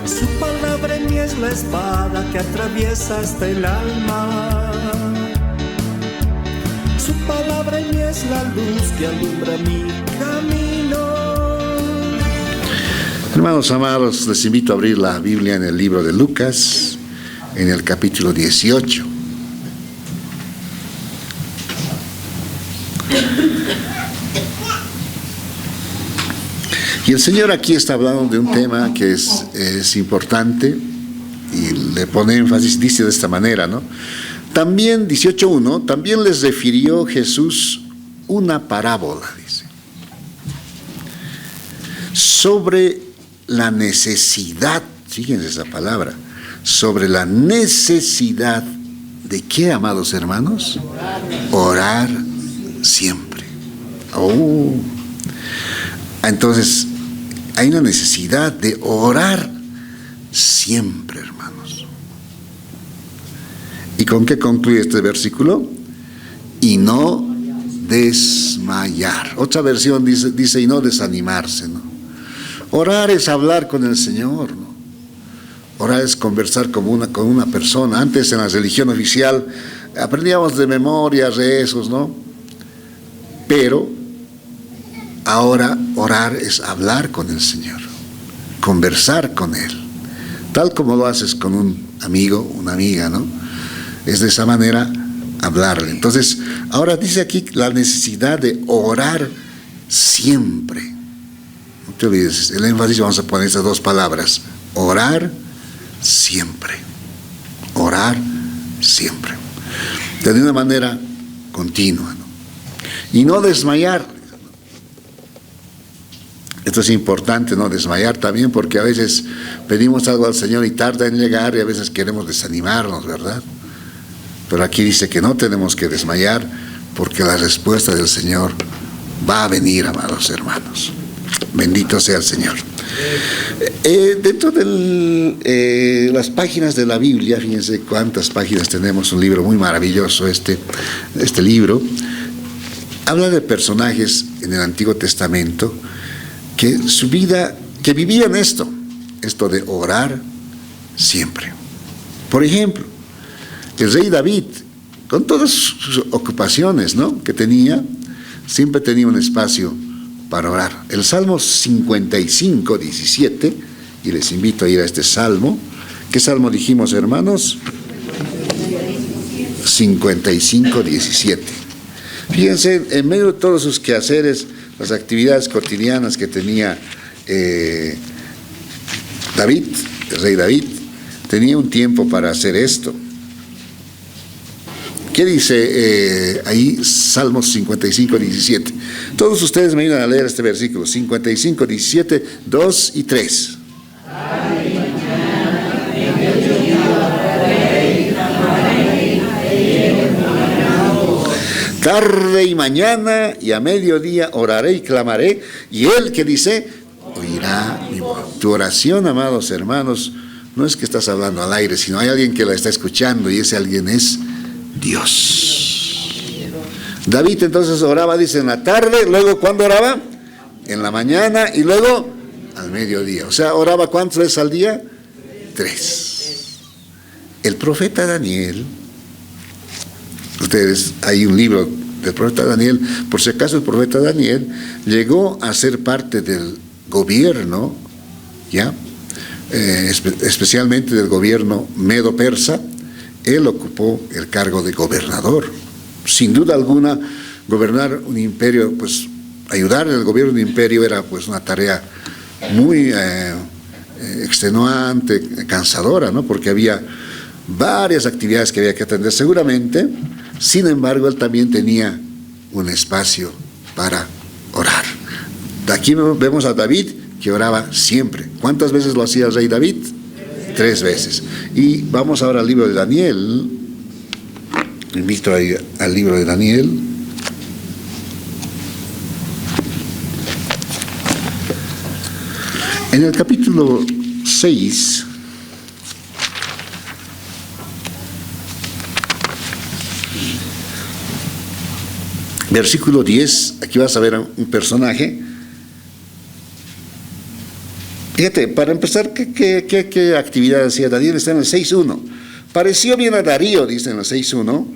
Su palabra en mí es la espada que atraviesa hasta el alma. Su palabra en mí es la luz que alumbra mi camino. Hermanos amados, les invito a abrir la Biblia en el libro de Lucas, en el capítulo 18. Y el Señor aquí está hablando de un tema que es importante y le pone énfasis, dice de esta manera, ¿no? También, 18:1, también les refirió Jesús una parábola, dice, sobre la necesidad, fíjense esa palabra, sobre la necesidad de ¿qué, amados hermanos? Orar siempre. Entonces, hay una necesidad de orar siempre, hermanos. ¿Y con qué concluye este versículo? Y no desmayar. Otra versión dice y no desanimarse, ¿no? Orar es hablar con el Señor, ¿no? Orar es conversar con una persona. Antes en la religión oficial aprendíamos de memoria rezos, ¿no? Pero ahora orar es hablar con el Señor, conversar con Él, tal como lo haces con un amigo, una amiga, ¿no? Es de esa manera hablarle. Entonces, ahora dice aquí la necesidad de orar siempre. No te olvides, el énfasis vamos a poner estas dos palabras: orar siempre. Orar siempre. De una manera continua, ¿no? Y no desmayar. Esto es importante, no desmayar también, porque a veces pedimos algo al Señor y tarda en llegar y a veces queremos desanimarnos, ¿verdad? Pero aquí dice que no tenemos que desmayar porque la respuesta del Señor va a venir, amados hermanos. Bendito sea el Señor. Dentro de las páginas de la Biblia, fíjense cuántas páginas tenemos, un libro muy maravilloso este libro. Habla de personajes en el Antiguo Testamento que su vida, que vivían esto de orar siempre. Por ejemplo, el rey David, con todas sus ocupaciones, ¿no?, que tenía, siempre tenía un espacio para orar. El Salmo 55, 17, y les invito a ir a este salmo. ¿Qué salmo dijimos, hermanos? 55, 17. Fíjense, en medio de todos sus quehaceres, las actividades cotidianas que tenía David, el rey David, tenía un tiempo para hacer esto. ¿Qué dice ahí Salmos 55, 17? Todos ustedes me ayudan a leer este versículo, 55, 17, 2 y 3. Tarde y mañana y a mediodía oraré y clamaré, y Él, que dice, oirá mi voz. Tu oración, amados hermanos, no es que estás hablando al aire, sino hay alguien que la está escuchando, y ese alguien es Dios. David entonces oraba, dice, en la tarde, luego ¿cuándo oraba? En la mañana y luego al mediodía. O sea, oraba ¿cuántas veces al día? 3. El profeta Daniel, ustedes, hay un libro del profeta Daniel, por si acaso el profeta Daniel llegó a ser parte del gobierno, ¿ya? Especialmente del gobierno medo-persa. Él ocupó el cargo de gobernador. Sin duda alguna, gobernar un imperio, pues ayudar en el gobierno de un imperio era pues una tarea muy extenuante, cansadora, ¿no? Porque había varias actividades que había que atender seguramente. Sin embargo, él también tenía un espacio para orar. De aquí vemos a David que oraba siempre. ¿Cuántas veces lo hacía el rey David? 3 veces. Y vamos ahora al libro de Daniel. Invito al libro de Daniel. En el capítulo 6, versículo 10, aquí vas a ver a un personaje Fíjate, para empezar, ¿qué actividad hacía Daniel? Está en el 6.1. Pareció bien a Darío, dice en el 6.1,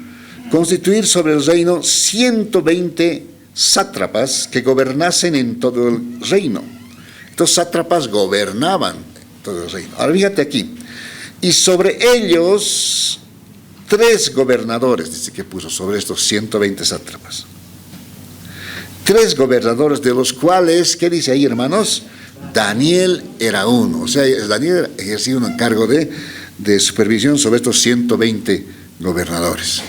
constituir sobre el reino 120 sátrapas que gobernasen en todo el reino. Estos sátrapas gobernaban todo el reino. Ahora fíjate aquí. Y sobre ellos 3 gobernadores, dice que puso sobre estos 120 sátrapas. 3 gobernadores, de los cuales, ¿qué dice ahí, hermanos? Daniel era uno. O sea, Daniel ejercía un encargo de supervisión sobre estos 120 gobernadores.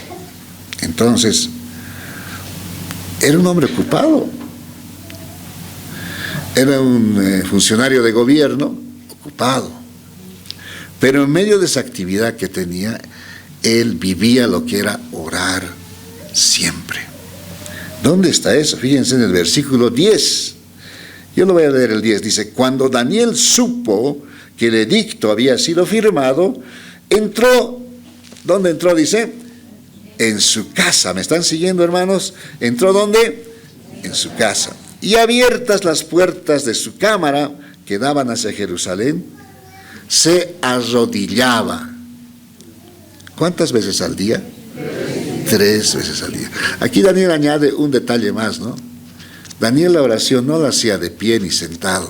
Entonces, era un hombre ocupado. Era un funcionario de gobierno ocupado. Pero en medio de esa actividad que tenía, él vivía lo que era orar siempre. ¿Dónde está eso? Fíjense en el versículo 10. Yo lo voy a leer el 10. Dice, cuando Daniel supo que el edicto había sido firmado, entró. ¿Dónde entró? Dice, en su casa. ¿Me están siguiendo, hermanos? ¿Entró dónde? En su casa. Y abiertas las puertas de su cámara que daban hacia Jerusalén, se arrodillaba. ¿Cuántas veces al día? 3 veces al día. Aquí Daniel añade un detalle más, ¿no? Daniel la oración no la hacía de pie ni sentado,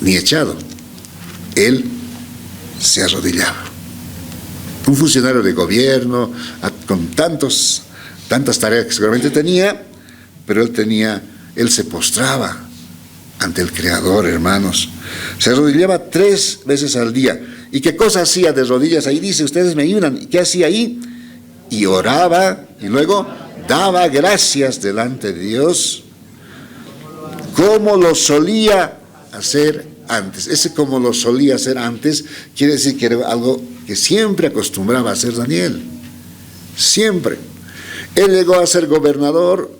ni echado. Él se arrodillaba. Un funcionario de gobierno, con tantas tareas que seguramente tenía, pero él se postraba ante el Creador, hermanos. Se arrodillaba 3 veces al día. ¿Y qué cosa hacía de rodillas? Ahí dice, ustedes me ayudan. ¿Qué hacía ahí? Y oraba, y luego daba gracias delante de Dios, como lo solía hacer antes. Ese como lo solía hacer antes, quiere decir que era algo que siempre acostumbraba a hacer Daniel. Siempre. Él llegó a ser gobernador,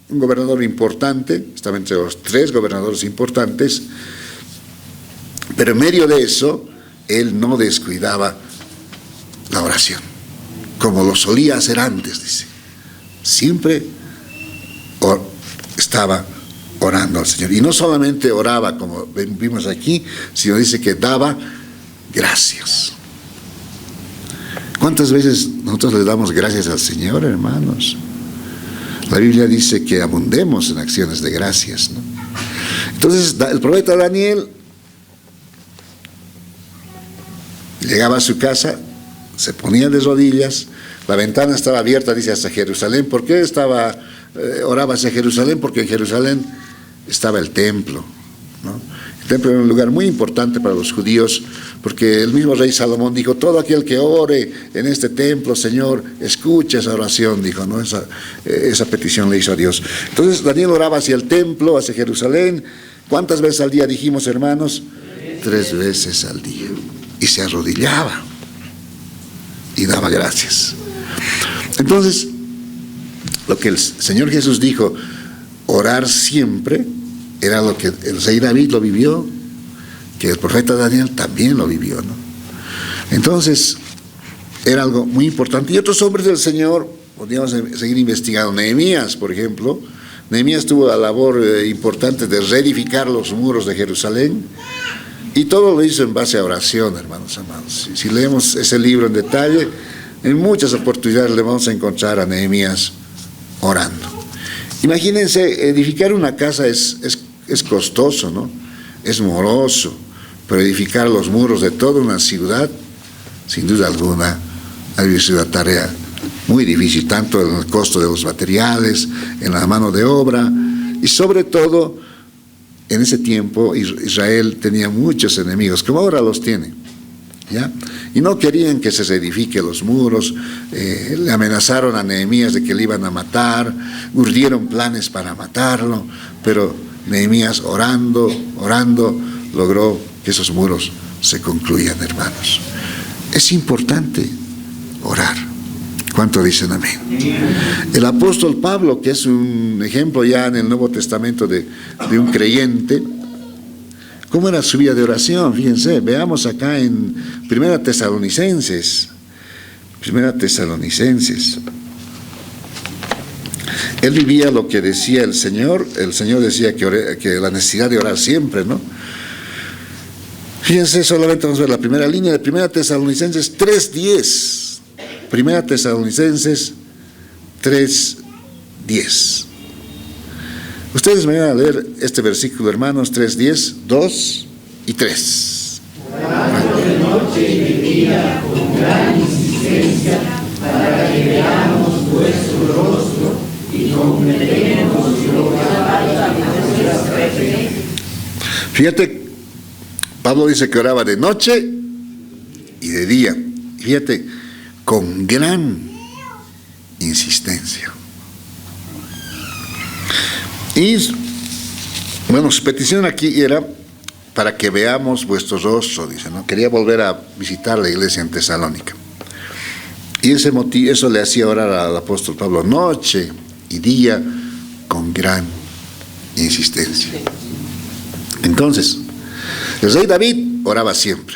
un gobernador importante, estaba entre los 3 gobernadores importantes, pero en medio de eso, él no descuidaba la oración, como lo solía hacer antes, dice. Siempre estaba orando al Señor. Y no solamente oraba, como vimos aquí, sino dice que daba gracias. ¿Cuántas veces nosotros le damos gracias al Señor, hermanos? La Biblia dice que abundemos en acciones de gracias, ¿no? Entonces, el profeta Daniel llegaba a su casa, se ponía de rodillas, la ventana estaba abierta, dice, hacia Jerusalén. ¿Por qué oraba hacia Jerusalén? Porque en Jerusalén estaba el templo, ¿no? El templo era un lugar muy importante para los judíos, porque el mismo rey Salomón dijo, todo aquel que ore en este templo, Señor, escucha esa oración, dijo, ¿no? Esa petición le hizo a Dios. Entonces Daniel oraba hacia el templo, hacia Jerusalén. ¿Cuántas veces al día dijimos, hermanos? 3 veces al día. Y se arrodillaba y daba gracias. Entonces, lo que el Señor Jesús dijo, orar siempre, era lo que el rey David lo vivió, que el profeta Daniel también lo vivió, ¿no? Entonces, era algo muy importante. Y otros hombres del Señor, podríamos seguir investigando. Nehemías, por ejemplo. Nehemías tuvo la labor importante de reedificar los muros de Jerusalén, y todo lo hizo en base a oración, hermanos amados. Si leemos ese libro en detalle, en muchas oportunidades le vamos a encontrar a Nehemías orando. Imagínense, edificar una casa es costoso, ¿no? Es moroso, pero edificar los muros de toda una ciudad, sin duda alguna, ha sido una tarea muy difícil, tanto en el costo de los materiales, en la mano de obra, y sobre todo, en ese tiempo Israel tenía muchos enemigos, como ahora los tiene, ¿ya? Y no querían que se reedifiquen los muros. Le amenazaron a Nehemías de que le iban a matar, urdieron planes para matarlo, pero Nehemías orando, logró que esos muros se concluyan, hermanos. Es importante orar. ¿Cuánto dicen amén? El apóstol Pablo, que es un ejemplo ya en el Nuevo Testamento de un creyente, ¿cómo era su vida de oración? Fíjense, veamos acá en Primera Tesalonicenses. Él vivía lo que decía el Señor. El Señor decía que la necesidad de orar siempre, ¿no? Fíjense, solamente vamos a ver la primera línea de 1 Tesalonicenses 3:10. 1 Tesalonicenses 3:10. Ustedes me van a leer este versículo, hermanos, 3:10, 2 y 3. Orando de noche y de día con gran insistencia para que veamos vuestro rostro y completemos lo que falta de nuestra fe. Fíjate, Pablo dice que oraba de noche y de día. Fíjate, con gran insistencia. Y bueno, su petición aquí era para que veamos vuestro rostro, dice, ¿no? Quería volver a visitar la iglesia en Tesalónica. Y eso le hacía orar al apóstol Pablo noche y día con gran insistencia. Entonces, el rey David oraba siempre.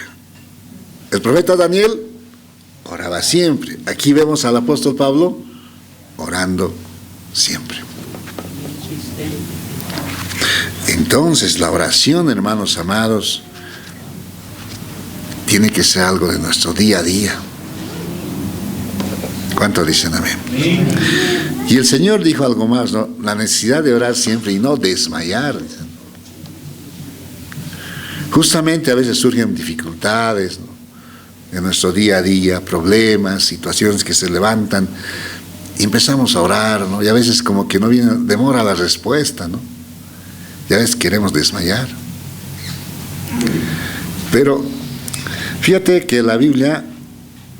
El profeta Daniel oraba siempre. Aquí vemos al apóstol Pablo orando siempre. Entonces, la oración, hermanos amados, tiene que ser algo de nuestro día a día. ¿Cuánto dicen amén? Y el Señor dijo algo más, ¿no? La necesidad de orar siempre y no desmayar. Justamente a veces surgen dificultades, ¿no? En nuestro día a día, problemas, situaciones que se levantan, y empezamos a orar, ¿no? Y a veces como que no viene, demora la respuesta, ¿no? Y a veces queremos desmayar. Pero fíjate que la Biblia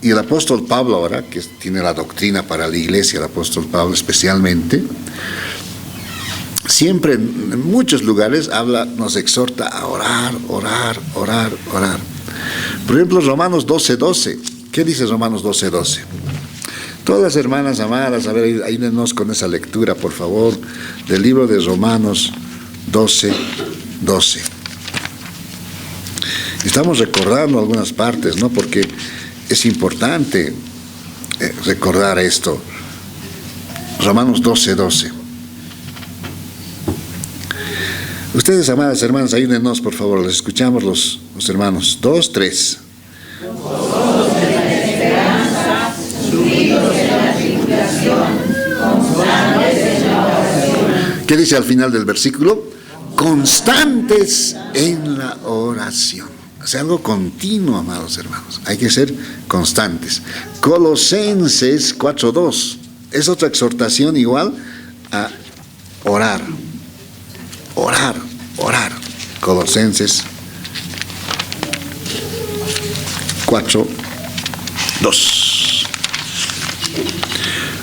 y el apóstol Pablo ahora, que tiene la doctrina para la iglesia, el apóstol Pablo especialmente, siempre en muchos lugares nos exhorta a orar, orar, orar, orar. Por ejemplo, Romanos 12:12. ¿Qué dice Romanos 12:12? Todas las hermanas amadas, a ver, ayúdenos con esa lectura, por favor, del libro de Romanos 12:12. Estamos recordando algunas partes, ¿no? Porque es importante recordar esto. Romanos 12:12. Ustedes, amadas hermanas, ayúdenos, por favor, les escuchamos los hermanos. 2, 3. Vosotros de la esperanza, sumidos en la tribulación, constantes en la oración. ¿Qué dice al final del versículo? Constantes en la oración. O sea, algo continuo, amados hermanos. Hay que ser constantes. Colosenses 4:2. Es otra exhortación igual a orar. Orar, orar. Colosenses 4:2.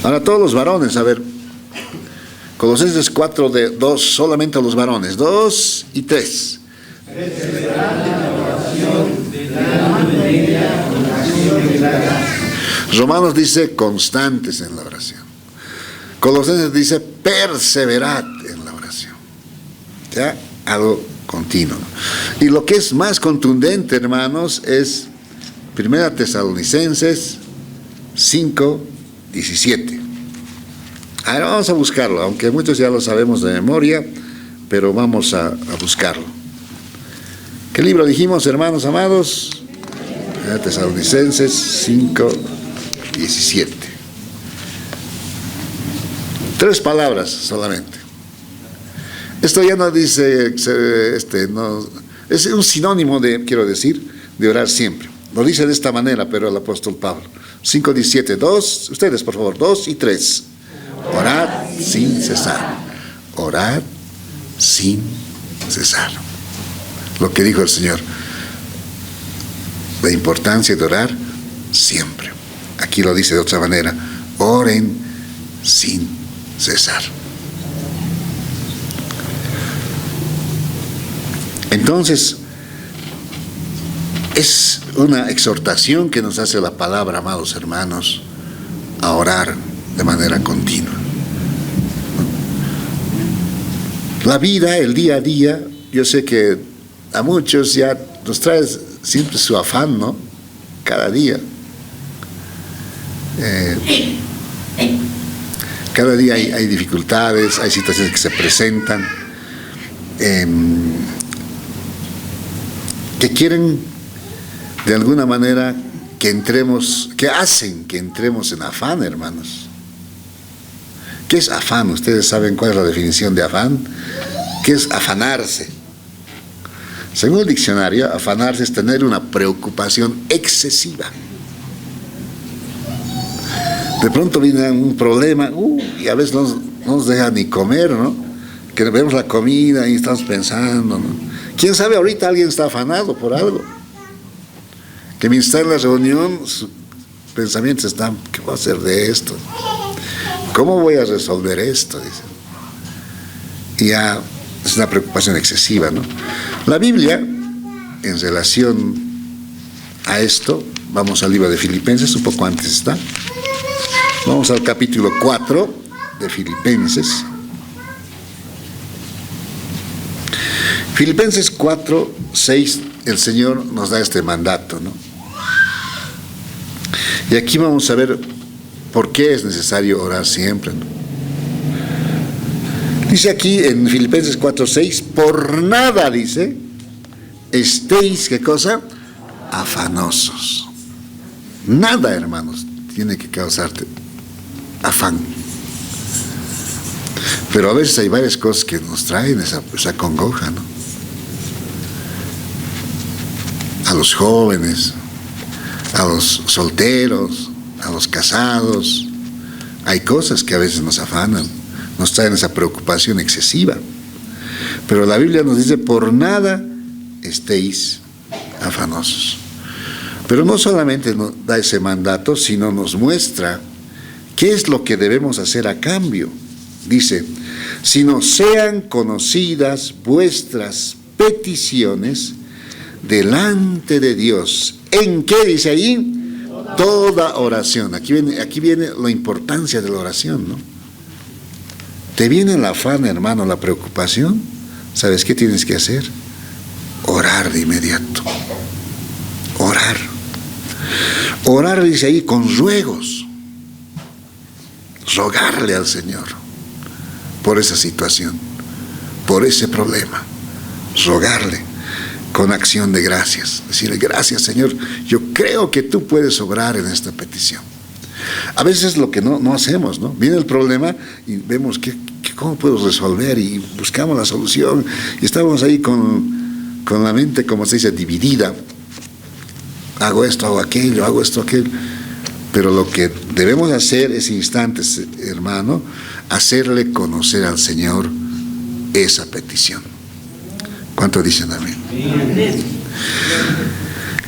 Ahora todos los varones, a ver. Colosenses 4:2, solamente a los varones. 2 y 3. Romanos dice constantes en la oración. Colosenses dice perseverad en la oración. Ya, algo continuo. Y lo que es más contundente, hermanos, es 1 Tesalonicenses 5:17. Ahora vamos a buscarlo, aunque muchos ya lo sabemos de memoria, pero vamos a buscarlo. ¿Qué libro dijimos, hermanos amados? 1 Tesalonicenses 5:17. 3 palabras solamente. Esto ya no dice, no, es un sinónimo de, quiero decir, de orar siempre. Lo dice de esta manera, pero el apóstol Pablo. 5:17, 2, ustedes por favor, 2 y 3. Orad sin cesar. Orad sin cesar. Lo que dijo el Señor. La importancia de orar siempre. Aquí lo dice de otra manera. Oren sin cesar. Entonces, es una exhortación que nos hace la palabra, amados hermanos, a orar de manera continua. La vida, el día a día, yo sé que a muchos ya nos trae siempre su afán, ¿no? Cada día. Cada día hay dificultades, hay situaciones que se presentan, que que quieren de alguna manera que hacen que entremos en afán, hermanos. ¿Qué es afán? Ustedes saben cuál es la definición de afán. ¿Qué es afanarse? Según el diccionario, afanarse es tener una preocupación excesiva. De pronto viene un problema, y a veces no nos deja ni comer, ¿no? Que vemos la comida y estamos pensando, ¿no? ¿Quién sabe? Ahorita alguien está afanado por algo. Que mientras está en la reunión, sus pensamientos están, ¿qué voy a hacer de esto? ¿Cómo voy a resolver esto? Dice. Y ya es una preocupación excesiva, ¿no? La Biblia, en relación a esto, vamos al libro de Filipenses, un poco antes está. Vamos al capítulo 4 de Filipenses. Filipenses 4, 6, el Señor nos da este mandato, ¿no? Y aquí vamos a ver por qué es necesario orar siempre, ¿no? Dice aquí en Filipenses 4, 6, por nada, dice, estéis, ¿qué cosa? Afanosos. Nada, hermanos, tiene que causarte afán. Pero a veces hay varias cosas que nos traen esa congoja, ¿no? A los jóvenes, a los solteros, a los casados, hay cosas que a veces nos afanan, nos traen esa preocupación excesiva. Pero la Biblia nos dice, por nada estéis afanosos. Pero no solamente nos da ese mandato, sino nos muestra qué es lo que debemos hacer a cambio. Dice, sino sean conocidas vuestras peticiones delante de Dios. ¿En qué dice ahí? Toda oración. Aquí viene la importancia de la oración, ¿no? Te viene el afán, hermano, la preocupación. ¿Sabes qué tienes que hacer? Orar de inmediato. Orar. Orar, dice ahí, con ruegos. Rogarle al Señor por esa situación, por ese problema. Rogarle con acción de gracias. Decirle, gracias, Señor, yo creo que tú puedes obrar en esta petición. A veces es lo que no hacemos, ¿no? Viene el problema y vemos cómo puedo resolver y buscamos la solución y estamos ahí con la mente, como se dice, dividida. Hago esto, hago aquello, hago esto, aquello. Pero lo que debemos hacer es instantes, hermano, hacerle conocer al Señor esa petición. ¿Cuánto dicen amén?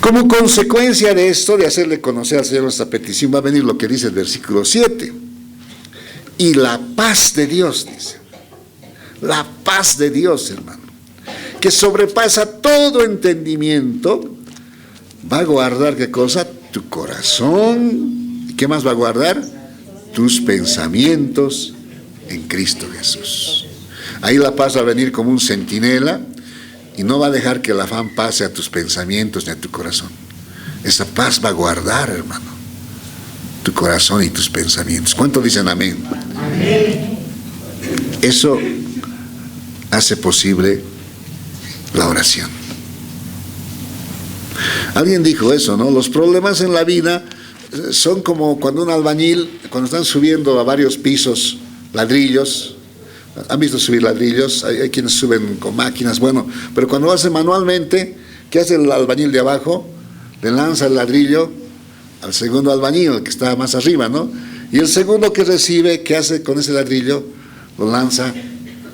Como consecuencia de esto, de hacerle conocer al Señor nuestra petición, va a venir lo que dice el versículo 7. Y la paz de Dios, dice. La paz de Dios, hermano, que sobrepasa todo entendimiento, va a guardar, ¿qué cosa? Tu corazón. ¿Y qué más va a guardar? Tus pensamientos en Cristo Jesús. Ahí la paz va a venir como un centinela y no va a dejar que el afán pase a tus pensamientos ni a tu corazón. Esa paz va a guardar, hermano, tu corazón y tus pensamientos. ¿Cuántos dicen amén? Amén. Eso hace posible la oración. Alguien dijo eso, ¿no? Los problemas en la vida son como cuando un albañil, cuando están subiendo a varios pisos ladrillos. ¿Han visto subir ladrillos? Hay quienes suben con máquinas, bueno, pero cuando lo hace manualmente, ¿qué hace el albañil de abajo? Le lanza el ladrillo al segundo albañil, el que está más arriba, ¿no? Y el segundo que recibe, ¿qué hace con ese ladrillo? Lo lanza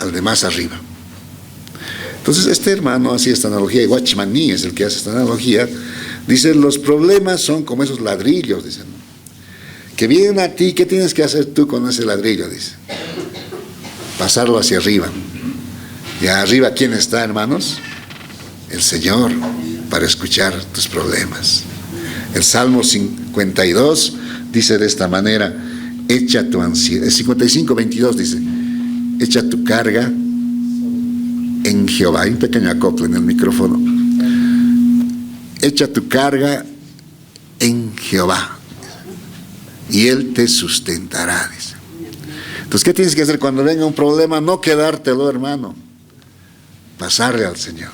al de más arriba. Entonces este hermano hacía esta analogía, y Watchman Nee es el que hace esta analogía, dice, los problemas son como esos ladrillos, dicen, que vienen a ti, ¿qué tienes que hacer tú con ese ladrillo? Dice, pasarlo hacia arriba. Y arriba, ¿quién está, hermanos? El Señor, para escuchar tus problemas. El Salmo 52 dice de esta manera, echa tu ansiedad. El 55, 22 dice, echa tu carga en Jehová. Hay un pequeño acople en el micrófono. Echa tu carga en Jehová y Él te sustentará, dice. Entonces, ¿qué tienes que hacer cuando venga un problema? No quedártelo, hermano. Pasarle al Señor.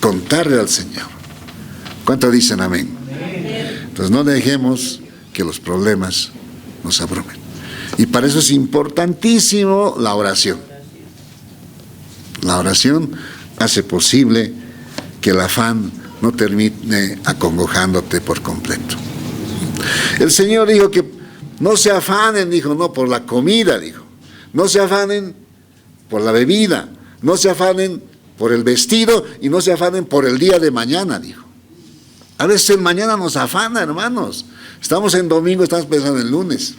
contarle al Señor. ¿Cuánto dicen amén? Entonces no dejemos que los problemas nos abrumen. Y para eso es importantísimo la oración. La oración hace posible que el afán no termine acongojándote por completo. El Señor dijo que no se afanen, dijo, no por la comida, dijo. No se afanen por la bebida, no se afanen por el vestido y no se afanen por el día de mañana, dijo. A veces el mañana nos afana, hermanos. Estamos en domingo, estamos pensando en lunes.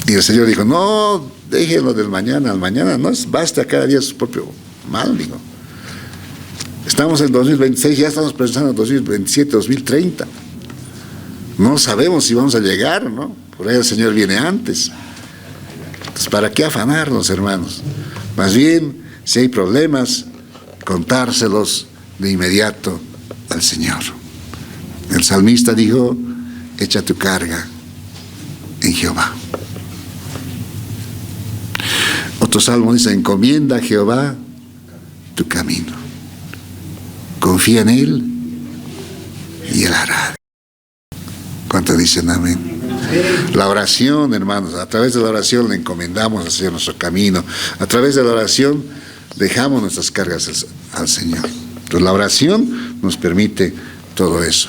Y el Señor dijo, no, déjenlo del mañana al mañana, no basta cada día su propio mal, digo. Estamos en 2026, ya estamos pensando en 2027, 2030. No sabemos si vamos a llegar, ¿no? Por ahí el Señor viene antes. Entonces, ¿para qué afanarnos, hermanos? Más bien, si hay problemas, contárselos de inmediato al Señor. El salmista dijo, echa tu carga en Jehová. Otro salmo dice, encomienda a Jehová tu camino. Confía en Él y Él hará. ¿Cuántos dicen amén? La oración, hermanos, a través de la oración le encomendamos hacia nuestro camino. A través de la oración dejamos nuestras cargas al Señor. Entonces la oración nos permite todo eso.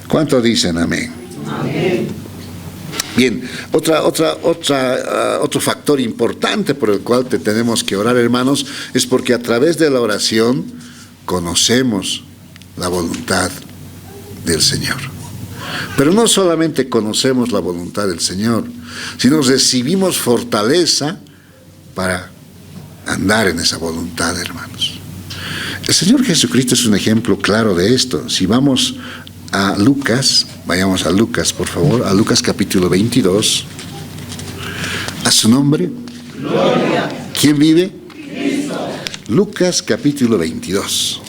¿Cuántos dicen amén? Amén. Bien, otro factor importante por el cual tenemos que orar, hermanos, es porque a través de la oración conocemos la voluntad del Señor. Pero no solamente conocemos la voluntad del Señor, sino recibimos fortaleza para andar en esa voluntad, hermanos. El Señor Jesucristo es un ejemplo claro de esto. Si vamos a Lucas, vayamos a Lucas, por favor, a Lucas capítulo 22. ¿A su nombre? Gloria. ¿Quién vive? Cristo. Lucas capítulo 22.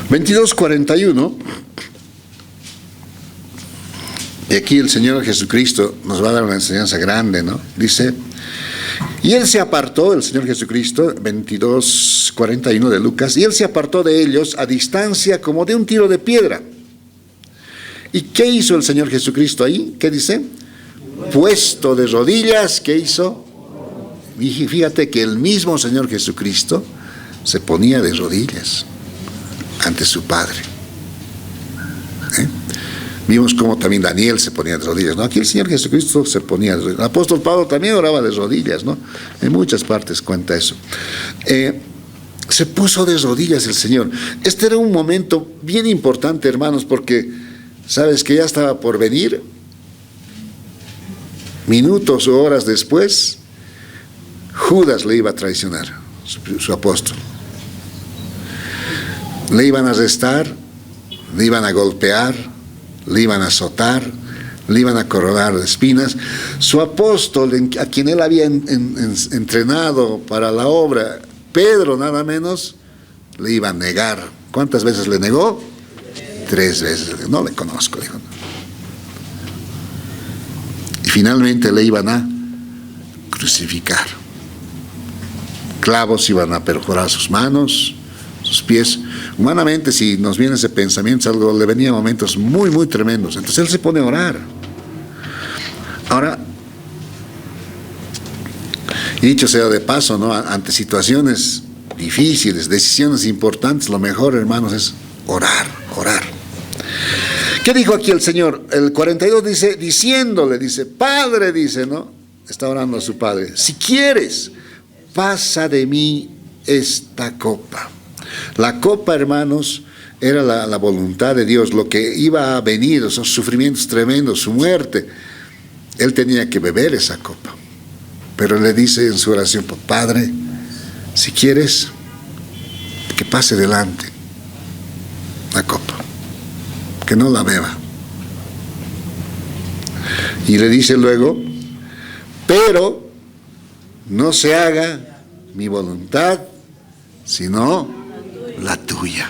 (22:41). Y aquí el Señor Jesucristo nos va a dar una enseñanza grande, ¿no? Dice, y Él se apartó, el Señor Jesucristo, 22:41 de Lucas, y Él se apartó de ellos a distancia como de un tiro de piedra. ¿Y qué hizo el Señor Jesucristo ahí? ¿Qué dice? Puesto de rodillas, ¿qué hizo? Y fíjate que el mismo Señor Jesucristo se ponía de rodillas ante su Padre. Vimos cómo también Daniel se ponía de rodillas, ¿no? Aquí el Señor Jesucristo se ponía de rodillas. El apóstol Pablo también oraba de rodillas, ¿no? En muchas partes cuenta eso. Se puso de rodillas el Señor. Este era un momento bien importante, hermanos, porque sabes que ya estaba por venir. Minutos o horas después, Judas le iba a traicionar, su apóstol. Le iban a arrestar, le iban a golpear, le iban a azotar, le iban a coronar de espinas. Su apóstol, a quien él había entrenado para la obra, Pedro nada menos, le iba a negar. ¿Cuántas veces le negó? 3 veces. No le conozco, dijo. Y finalmente le iban a crucificar. Clavos iban a perforar sus manos, sus pies. Humanamente, si nos viene ese pensamiento, algo le venía momentos muy, muy tremendos. Entonces él se pone a orar. Ahora, y dicho sea de paso, ¿no? Ante situaciones difíciles, decisiones importantes, lo mejor, hermanos, es orar, orar. ¿Qué dijo aquí el Señor? El 42 dice, diciéndole, dice, Padre, dice, ¿no? Está orando a su Padre. Si quieres, pasa de mí esta copa. La copa, hermanos, era la voluntad de Dios, lo que iba a venir, esos sufrimientos tremendos, su muerte. Él tenía que beber esa copa. Pero le dice en su oración, Padre, si quieres, que pase delante la copa, que no la beba. Y le dice luego, pero no se haga mi voluntad, sino la tuya.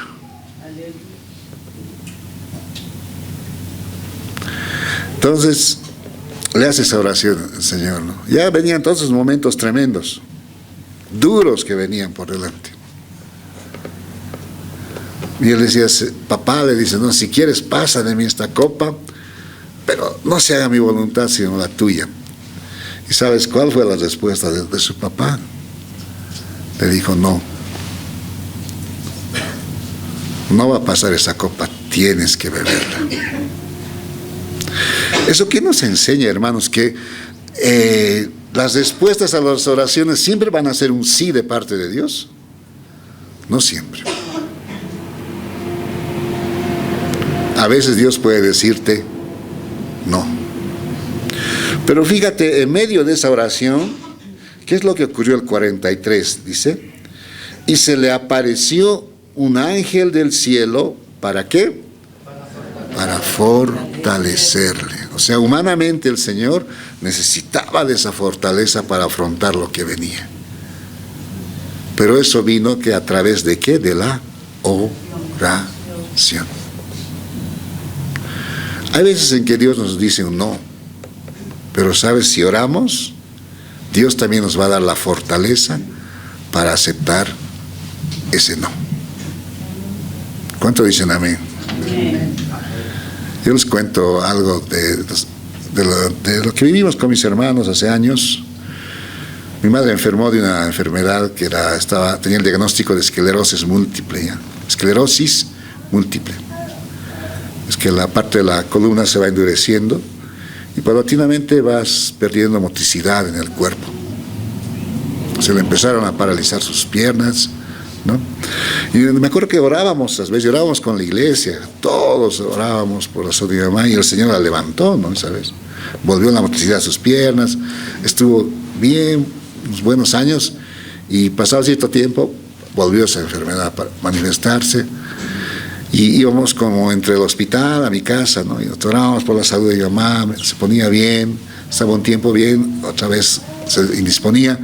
Entonces, le hace esa oración al Señor, ¿no? Ya venían todos esos momentos tremendos, duros que venían por delante. Y él decía, papá, le dice, no, si quieres pasa de mí esta copa, pero no se haga mi voluntad sino la tuya. ¿Y sabes cuál fue la respuesta de su papá? Le dijo, no va a pasar esa copa, tienes que beberla. ¿Eso qué nos enseña, hermanos? Que las respuestas a las oraciones siempre van a ser un sí de parte de Dios. No siempre. A veces Dios puede decirte no. Pero fíjate, en medio de esa oración, ¿qué es lo que ocurrió el 43? Dice, y se le apareció un ángel del cielo, ¿para qué? Para fortalecerle. O sea, humanamente el Señor necesitaba de esa fortaleza para afrontar lo que venía. Pero eso vino que a través de ¿qué? De la oración. Hay veces en que Dios nos dice un no, pero sabes, si oramos, Dios también nos va a dar la fortaleza para aceptar ese no. ¿Cuánto dicen amén? Yo les cuento algo de lo que vivimos con mis hermanos hace años. Mi madre enfermó de una enfermedad que tenía el diagnóstico de esclerosis múltiple. Esclerosis múltiple. Es que la parte de la columna se va endureciendo y paulatinamente vas perdiendo motricidad en el cuerpo. Se le empezaron a paralizar sus piernas, ¿no? Y me acuerdo que orábamos, a veces orábamos con la iglesia, todos orábamos por la salud de mi mamá y el Señor la levantó, ¿no? ¿Sabes? Volvió la motricidad a sus piernas, estuvo bien, unos buenos años, y pasado cierto tiempo volvió esa enfermedad a manifestarse. Y íbamos como entre el hospital a mi casa, ¿no? Y nos orábamos por la salud de mi mamá, se ponía bien, estaba un tiempo bien, otra vez se indisponía.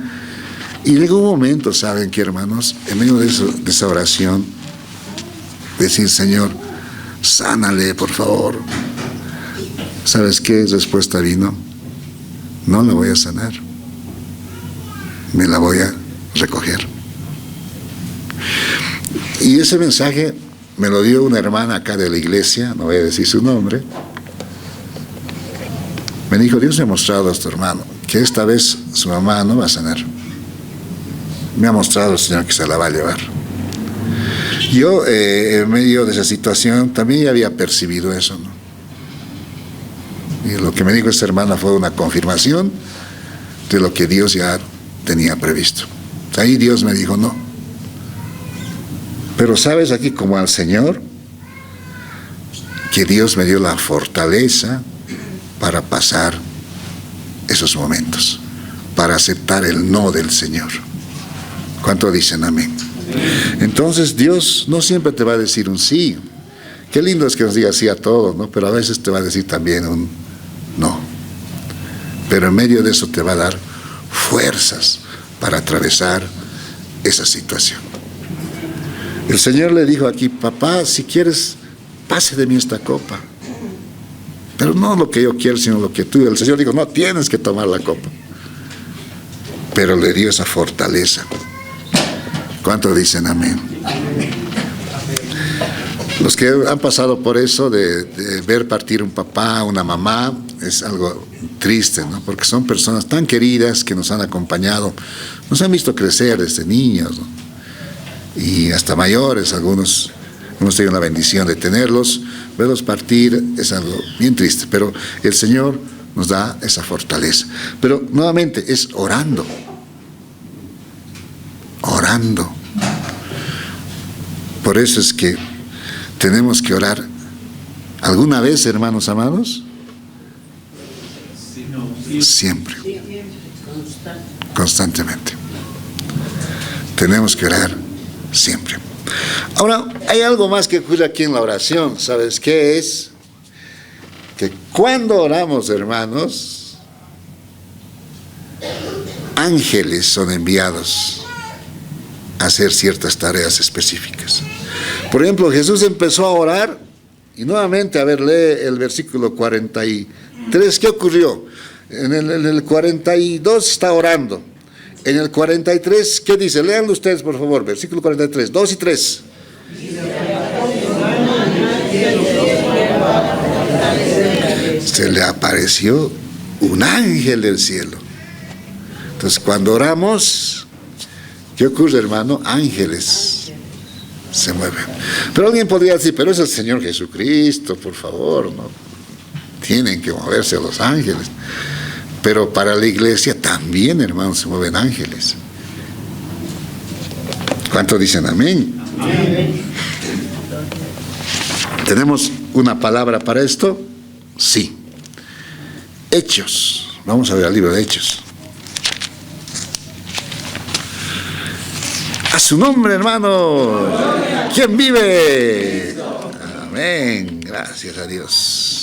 Y llegó un momento, ¿saben qué, hermanos? En medio de esa oración, decir, Señor, sánale, por favor. ¿Sabes qué respuesta vino? No la voy a sanar, me la voy a recoger. Y ese mensaje me lo dio una hermana acá de la iglesia, no voy a decir su nombre. Me dijo, Dios me ha mostrado a tu hermano que esta vez su mamá no va a sanar. Me ha mostrado el Señor que se la va a llevar. Yo, en medio de esa situación, también ya había percibido eso, ¿no? Y lo que me dijo esta hermana fue una confirmación de lo que Dios ya tenía previsto. Ahí Dios me dijo, no. Pero sabes, aquí como al Señor, que Dios me dio la fortaleza para pasar esos momentos, para aceptar el no del Señor. ¿Cuánto dicen amén? Entonces Dios no siempre te va a decir un sí. Qué lindo es que nos diga sí a todo, ¿no? Pero a veces te va a decir también un no. Pero en medio de eso te va a dar fuerzas para atravesar esa situación. El Señor le dijo aquí, papá, si quieres, pase de mí esta copa. Pero no lo que yo quiero, sino lo que tú. El Señor dijo, no, tienes que tomar la copa. Pero le dio esa fortaleza. ¿Cuántos dicen amén? Los que han pasado por eso de ver partir un papá, una mamá, es algo triste, ¿no? Porque son personas tan queridas que nos han acompañado, nos han visto crecer desde niños, ¿no? Y hasta mayores, algunos hemos tenido la bendición de tenerlos, verlos partir es algo bien triste, pero el Señor nos da esa fortaleza. Pero nuevamente es orando. Por eso es que tenemos que orar. ¿Alguna vez, hermanos amados? Siempre. Constantemente. Tenemos que orar siempre. Ahora, hay algo más que ocurre aquí en la oración. ¿Sabes qué es? Que cuando oramos, hermanos, ángeles son enviados hacer ciertas tareas específicas. Por ejemplo, Jesús empezó a orar y nuevamente, a ver, lee el versículo 43. ¿Qué ocurrió? En el 42 está orando. En el 43, ¿qué dice? Léanlo ustedes, por favor, versículo 43, 2 y 3. Se le apareció un ángel del cielo. Entonces, cuando oramos, ¿qué ocurre, hermano? Ángeles se mueven. Pero alguien podría decir, pero es el Señor Jesucristo, por favor, ¿no? Tienen que moverse los ángeles. Pero para la iglesia también, hermanos, se mueven ángeles. ¿Cuántos dicen amén? Amén. ¿Tenemos una palabra para esto? Sí. Hechos. Vamos a ver el libro de Hechos. A su nombre, hermano. ¿Quién vive? Amén. Gracias a Dios.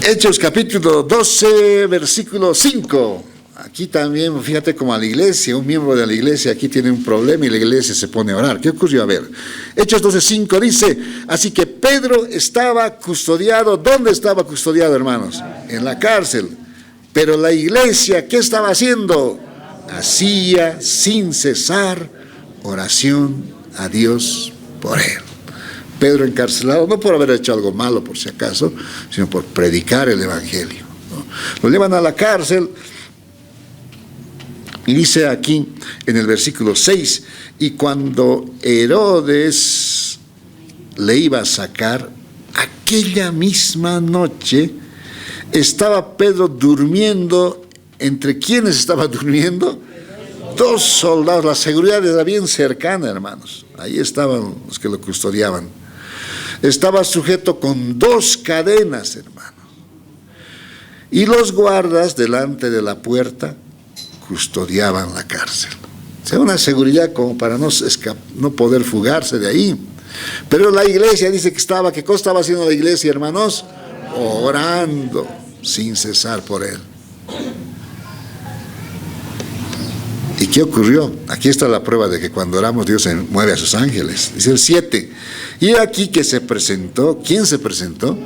Hechos capítulo 12, versículo 5. Aquí también, fíjate como a la iglesia, un miembro de la iglesia aquí tiene un problema y la iglesia se pone a orar. ¿Qué ocurrió? A ver, Hechos 12:5 dice, así que Pedro estaba custodiado. ¿Dónde estaba custodiado, hermanos? En la cárcel. Pero la iglesia, ¿qué estaba haciendo? Hacía sin cesar oración a Dios por él. Pedro encarcelado, no por haber hecho algo malo por si acaso, sino por predicar el evangelio, ¿no? Lo llevan a la cárcel. Y dice aquí en el versículo 6, y cuando Herodes le iba a sacar, aquella misma noche estaba Pedro durmiendo. ¿Entre quiénes estaba durmiendo? 2 soldados. La seguridad era bien cercana, hermanos. Ahí estaban los que lo custodiaban. Estaba sujeto con 2 cadenas, hermanos. Y los guardas delante de la puerta custodiaban la cárcel. O sea, una seguridad como para no poder fugarse de ahí. Pero la iglesia dice que estaba, ¿qué cosa estaba haciendo la iglesia, hermanos? Orando sin cesar por él. ¿Y qué ocurrió? Aquí está la prueba de que cuando oramos Dios mueve a sus ángeles. Dice el 7. Y aquí que se presentó, ¿quién se presentó?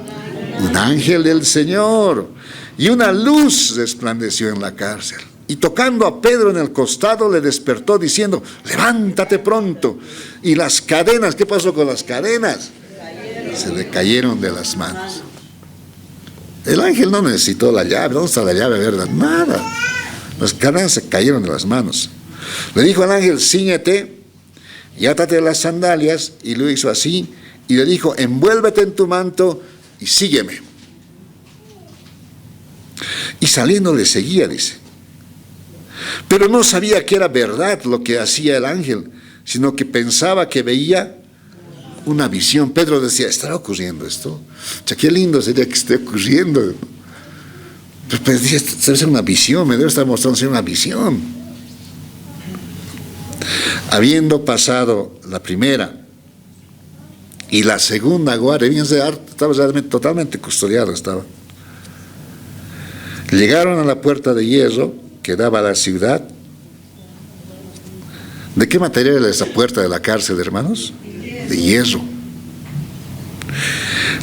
Un ángel del Señor. Y una luz resplandeció en la cárcel. Y tocando a Pedro en el costado le despertó diciendo, levántate pronto. Y las cadenas, ¿qué pasó con las cadenas? Se le cayeron de las manos. El ángel no necesitó la llave. ¿Dónde está la llave, verdad? Nada. Las cadenas se cayeron de las manos. Le dijo al ángel, cíñete y átate las sandalias. Y lo hizo así. Y le dijo, envuélvete en tu manto y sígueme. Y saliendo le seguía, dice. Pero no sabía que era verdad lo que hacía el ángel, sino que pensaba que veía una visión. Pedro decía, ¿estará ocurriendo esto? O sea, qué lindo sería que esté ocurriendo. Pero decía, debe ser una visión, me debe estar mostrando ser una visión. Habiendo pasado la primera y la segunda guardia, estaba totalmente custodiado, estaba. Llegaron a la puerta de hierro que daba a la ciudad. ¿De qué material era esa puerta de la cárcel, hermanos? De hierro.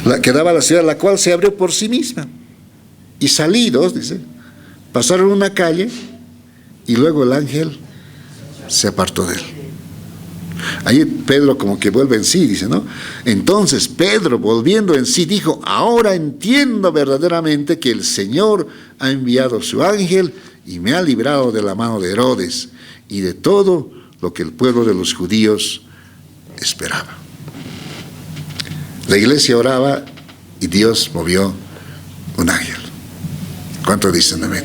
La que daba a la ciudad, la cual se abrió por sí misma. Y salidos, dice, pasaron una calle y luego el ángel se apartó de él. Ahí Pedro como que vuelve en sí, dice, ¿no? Entonces Pedro, volviendo en sí, dijo, ahora entiendo verdaderamente que el Señor ha enviado su ángel y me ha librado de la mano de Herodes y de todo lo que el pueblo de los judíos esperaba. La iglesia oraba y Dios movió un ángel. ¿Cuántos dicen amén?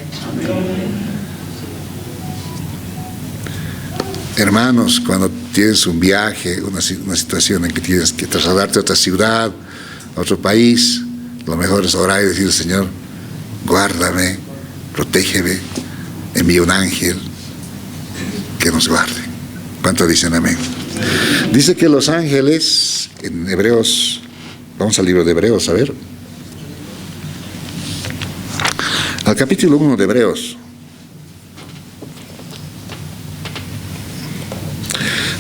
Hermanos, cuando tienes un viaje, una situación en que tienes que trasladarte a otra ciudad, a otro país, lo mejor es orar y decir, Señor, guárdame, protégeme, envía un ángel que nos guarde. ¿Cuántos dicen amén? Dice que los ángeles, en Hebreos, vamos al libro de Hebreos, a ver. Al capítulo 1 de Hebreos.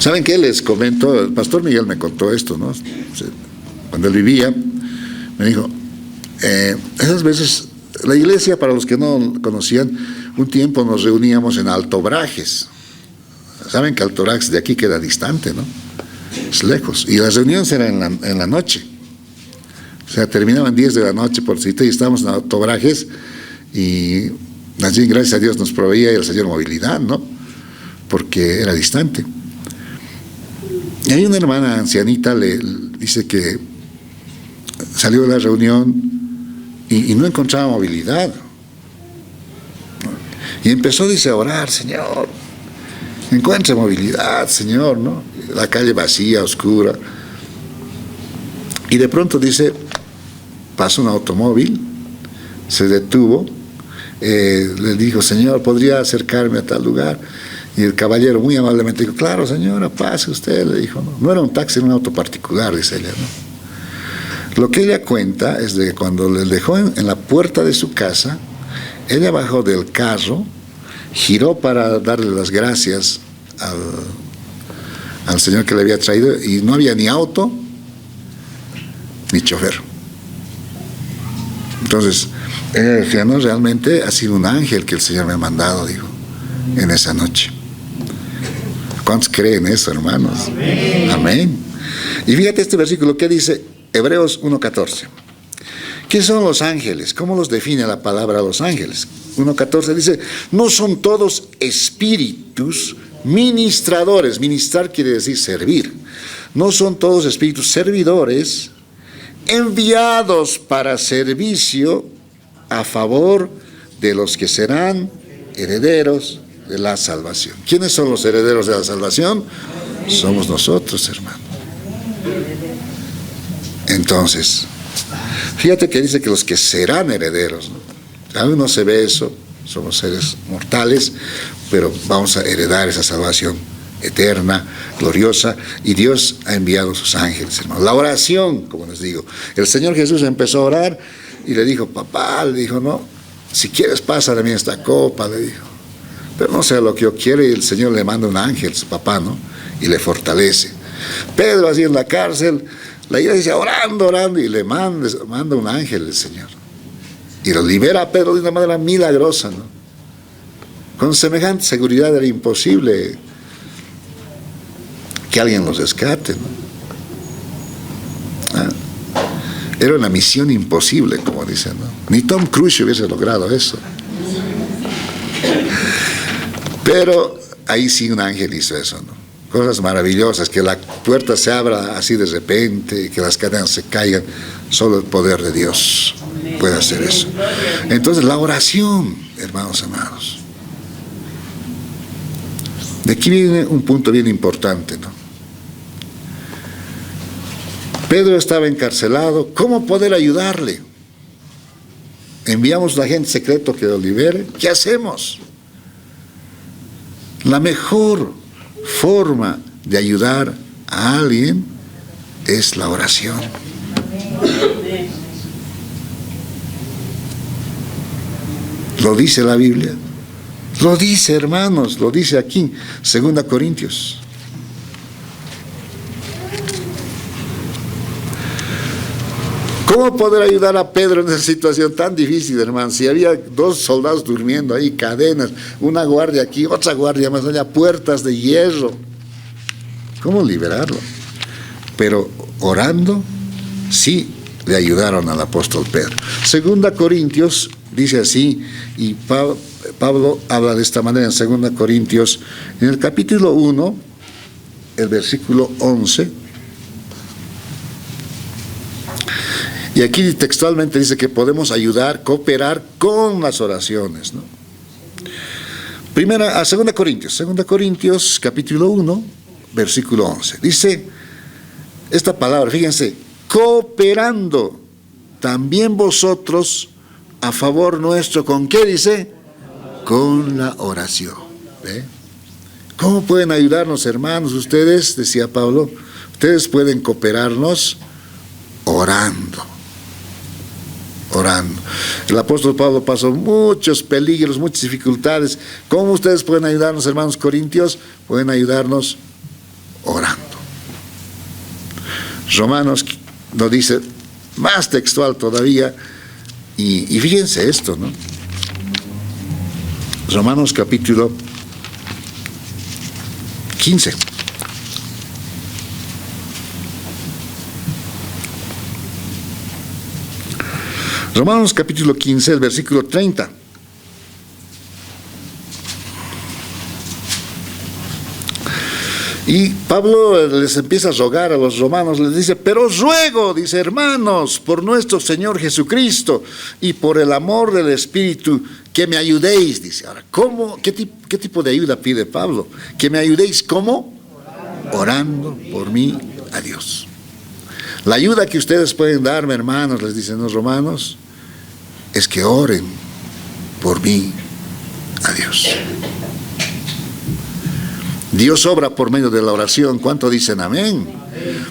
¿Saben qué? Les comento, el pastor Miguel me contó esto, ¿no? Cuando él vivía, me dijo, esas veces, la iglesia, para los que no conocían, un tiempo nos reuníamos en Alto Brajes. Saben que Alto Brajes de aquí queda distante, ¿no? Es lejos. Y las reuniones eran en la noche. O sea, terminaban 10 de la noche por cita y estábamos en Alto Brajes y allí, gracias a Dios, nos proveía el Señor movilidad, ¿no? Porque era distante. Y hay una hermana ancianita, le dice que salió de la reunión y no encontraba movilidad. Y empezó, dice, a orar: Señor, encuentre movilidad, Señor, ¿no? La calle vacía, oscura. Y de pronto, dice, pasó un automóvil, se detuvo, le dijo: Señor, ¿podría acercarme a tal lugar? Y el caballero muy amablemente dijo: claro, señora, pase usted, le dijo. No era un taxi, era un auto particular, dice ella, ¿no? Lo que ella cuenta es de que cuando le dejó en la puerta de su casa, ella bajó del carro, giró para darle las gracias al señor que le había traído, y no había ni auto ni chofer. Entonces ella decía: no, realmente ha sido un ángel que el Señor me ha mandado, dijo, en esa noche. ¿Cuántos creen eso, hermanos? Amén. Amén. Y fíjate este versículo que dice Hebreos 1:14. ¿Qué son los ángeles? ¿Cómo los define la palabra los ángeles? 1:14 dice: no son todos espíritus ministradores. Ministrar quiere decir servir. No son todos espíritus servidores enviados para servicio a favor de los que serán herederos de la salvación. ¿Quiénes son los herederos de la salvación? Somos nosotros, hermano. Entonces, fíjate que dice que los que serán herederos, ¿no? Aún no se ve eso, somos seres mortales, pero vamos a heredar esa salvación eterna, gloriosa, y Dios ha enviado sus ángeles, hermano. La oración, como les digo, el Señor Jesús empezó a orar y le dijo: papá, le dijo, no, si quieres pasa de mí esta copa, le dijo, pero no sea lo que yo quiero. Y el Señor le manda un ángel, su papá, ¿no? Y le fortalece. Pedro, así en la cárcel, la iglesia orando, y le manda un ángel el Señor. Y lo libera a Pedro de una manera milagrosa, ¿no? Con semejante seguridad era imposible que alguien los rescate, ¿no? Era una misión imposible, como dicen, ¿no? Ni Tom Cruise hubiese logrado eso. Pero ahí sí un ángel hizo eso, ¿no? Cosas maravillosas, que la puerta se abra así de repente, que las cadenas se caigan. Solo el poder de Dios puede hacer eso. Entonces, la oración, hermanos amados. De aquí viene un punto bien importante, ¿no? Pedro estaba encarcelado. ¿Cómo poder ayudarle? Enviamos a un agente secreto que lo libere. ¿Qué hacemos? La mejor forma de ayudar a alguien es la oración. ¿Lo dice la Biblia? Lo dice, hermanos, lo dice aquí, 2 Corintios. ¿Cómo poder ayudar a Pedro en esa situación tan difícil, hermano? Si había 2 soldados durmiendo ahí, cadenas, una guardia aquí, otra guardia más allá, puertas de hierro. ¿Cómo liberarlo? Pero orando, sí le ayudaron al apóstol Pedro. 2 Corintios dice así, y Pablo habla de esta manera en 2 Corintios, en el capítulo 1, el versículo 11. Y aquí textualmente dice que podemos ayudar, cooperar con las oraciones, ¿no? Primera, a 2 Corintios, capítulo 1, versículo 11. Dice esta palabra, fíjense: cooperando también vosotros a favor nuestro, ¿con qué dice? Con la oración. ¿Ve? ¿Cómo pueden ayudarnos, hermanos? Ustedes, decía Pablo, ustedes pueden cooperarnos orando. El apóstol Pablo pasó muchos peligros, muchas dificultades. ¿Cómo ustedes pueden ayudarnos, hermanos corintios? Pueden ayudarnos Romanos nos dice más textual todavía, y fíjense esto, ¿no? Romanos capítulo 15. Romanos capítulo 15, el versículo 30. Y Pablo les empieza a rogar a los romanos, les dice: pero os ruego, dice, hermanos, por nuestro Señor Jesucristo y por el amor del Espíritu, que me ayudéis. Dice, ahora, ¿cómo? ¿Qué tipo de ayuda pide Pablo? Que me ayudéis, ¿cómo? Orando por mí a Dios. La ayuda que ustedes pueden darme, hermanos, les dicen los romanos, es que oren por mí a Dios. Dios obra por medio de la oración. ¿Cuánto dicen amén?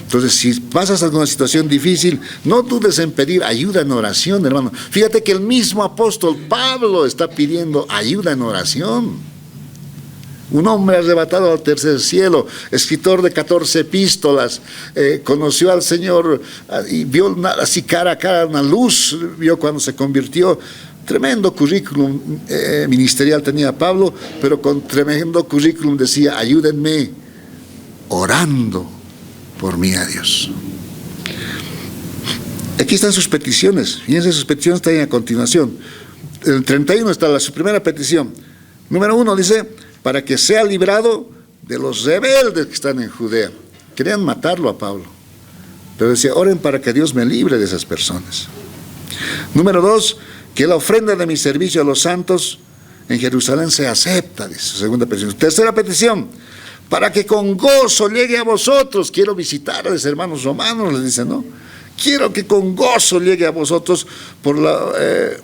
Entonces, si pasas alguna situación difícil, no dudes en pedir ayuda en oración, hermano. Fíjate que el mismo apóstol Pablo está pidiendo ayuda en oración. Un hombre arrebatado al tercer cielo, escritor de 14 epístolas, conoció al Señor y vio así cara a cara una luz, vio cuando se convirtió. Tremendo currículum ministerial tenía Pablo, pero con tremendo currículum decía: ayúdenme orando por mí a Dios. Aquí están sus peticiones, fíjense, sus peticiones están a continuación. En el 31 está su primera petición. Número 1 dice: para que sea librado de los rebeldes que están en Judea. Querían matarlo a Pablo, pero decía: oren para que Dios me libre de esas personas. Número 2, que la ofrenda de mi servicio a los santos en Jerusalén se acepta, dice su segunda petición. Tercera petición: para que con gozo llegue a vosotros. Quiero visitar a los hermanos romanos, les dice, ¿no? Quiero que con gozo llegue a vosotros por la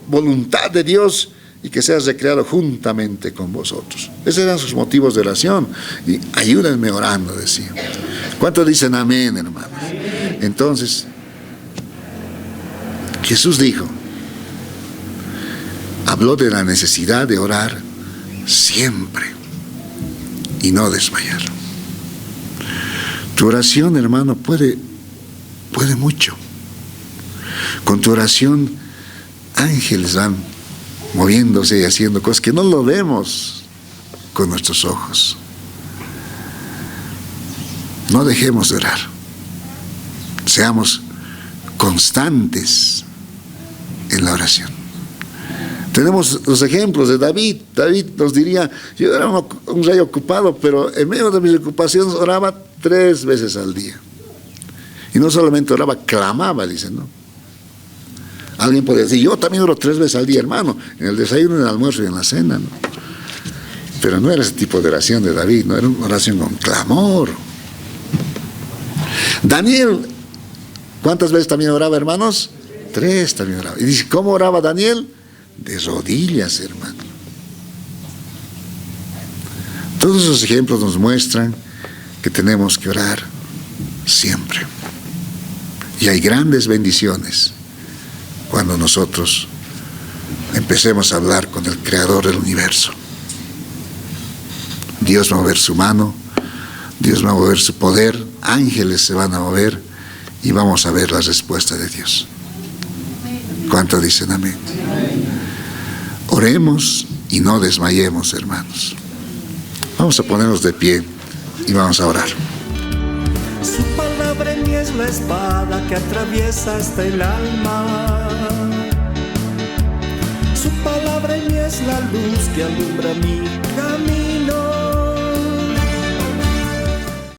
voluntad de Dios, y que seas recreado juntamente con vosotros. Esos eran sus motivos de oración. Y ayúdenme orando, decía. ¿Cuántos dicen amén, hermanos? Entonces, Jesús habló de la necesidad de orar siempre y no desmayar. Tu oración, hermano, puede mucho. Con tu oración, ángeles van moviéndose y haciendo cosas que no lo vemos con nuestros ojos. No dejemos de orar. Seamos constantes en la oración. Tenemos los ejemplos de David. David nos diría: yo era un rey ocupado, pero en medio de mis ocupaciones oraba 3 veces al día. Y no solamente oraba, clamaba, dice, ¿no? Alguien podría decir: yo también oro 3 veces al día, hermano, en el desayuno, en el almuerzo y en la cena, ¿no? Pero no era ese tipo de oración de David, no era una oración con clamor. Daniel, ¿cuántas veces también oraba, hermanos? 3 también oraba. Y dice: ¿cómo oraba Daniel? De rodillas, hermano. Todos esos ejemplos nos muestran que tenemos que orar siempre. Y hay grandes bendiciones cuando nosotros empecemos a hablar con el Creador del universo. Dios va a mover su mano, Dios va a mover su poder, ángeles se van a mover y vamos a ver la respuesta de Dios. ¿Cuántos dicen amén? Oremos y no desmayemos, hermanos. Vamos a ponernos de pie y vamos a orar. Su palabra en mí es la espada que atraviesa hasta el alma. Su palabra en mí es la luz que alumbra mi camino.